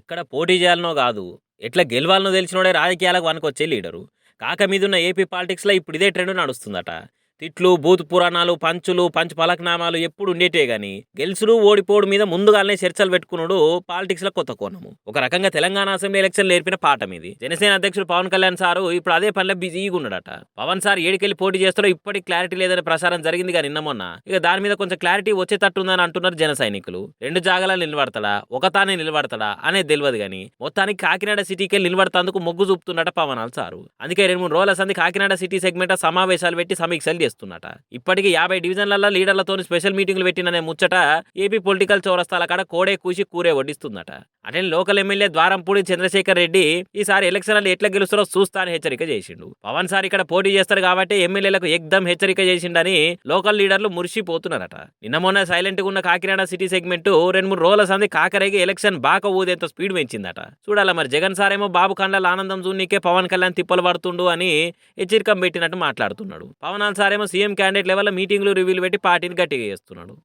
ఎక్కడ పోటీ చేయాలనో కాదు, ఎట్లా గెలవాలనో తెలిసినోడే రాజకీయాలకు వనకొచ్చే లీడరు. కాక మీదున్న ఏపీ పాలిటిక్స్లో ఇప్పుడు ఇదే ట్రెండ్ నడుస్తుందట. తిట్లు, బూత్ పురాణాలు, పంచులు, పంచ్ పలక్నామాలు ఎప్పుడు ఉండేటే గాని గెలుసుడు ఓడిపోడు మీద ముందుగానే చర్చలు పెట్టుకున్నాడు పాలిటిక్స్ లో కొత్త కోణము. ఒక రకంగా తెలంగాణ అసెంబ్లీ ఎలక్షన్ నేర్పిన పాఠం ఇది. జనసేన అధ్యక్షుడు పవన్ కళ్యాణ్ సారు ఇప్పుడు అదే పనిలో బిజీగా ఉన్నాడట. పవన్ సార్ ఏడికెళ్ళి పోటీ చేస్తారో ఇప్పటికి క్లారిటీ లేదని ప్రసారం జరిగింది కానీ నిన్న మొన్న. ఇక దాని మీద కొంచెం క్లారిటీ వచ్చేటట్టుందని అంటున్నారు జన సైనికులు. 2 జాగాలలో నిలబడతాడా, ఒక తానే నిలబడతాడా అనేది తెలియదు గానీ మొత్తానికి కాకినాడ సిటీకి వెళ్ళి నిలబడతాందుకు మొగ్గు చూపుతున్నట పవన్ సారు. అందుకే 2-3 రోజుల సంది కాకినాడ సిటీ సెగ్మెంట్ సమావేశాలు పెట్టి సమీక్షలు చేస్తున్నట. ఇప్పటికి 50 డివిజన్లలో లీడర్లతో స్పెషల్ మీటింగ్లు పెట్టిననే ముచ్చట ఏపీ పొలిటికల్ చౌరస్తాల కాడ కోడే కూసి కూరే వడ్డిస్తుందట. అంటే లోకల్ ఎమ్మెల్యే ద్వారంపూడి చంద్రశేఖర్ రెడ్డి ఈసారి ఎలక్షన్లు ఎట్లా గెలుస్తారో చూస్తా అని హెచ్చరిక చేసిండు. పవన్ సార్ ఇక్కడ పోటీ చేస్తారు కాబట్టి ఎమ్మెల్యేలకు ఎగ్దం హెచ్చరిక చేసిండని లోకల్ లీడర్లు మురిసిపోతున్నారట. నిన్న మొన్న సైలెంట్ గా ఉన్న కాకినాడ సిటీ సెగ్మెంట్ 2-3 రోజుల సంది కాకరేగి ఎలక్షన్ బాక ఊదేంత స్పీడ్ పెంచిందట. చూడాల మరి జగన్ సార్ ఏమో బాబు కండ్ల ఆనందం జూన్నీకే పవన్ కళ్యాణ్ తిప్పలు పడుతుండు అని హెచ్చరికం పెట్టినట్టు మాట్లాడుతున్నాడు. పవన్ సార్ ఏమో సీఎం క్యాండిడేట్ లెవెల్ మీటింగ్లు రివ్యూలు పెట్టి పార్టీని గట్టిగా చేస్తున్నాడు.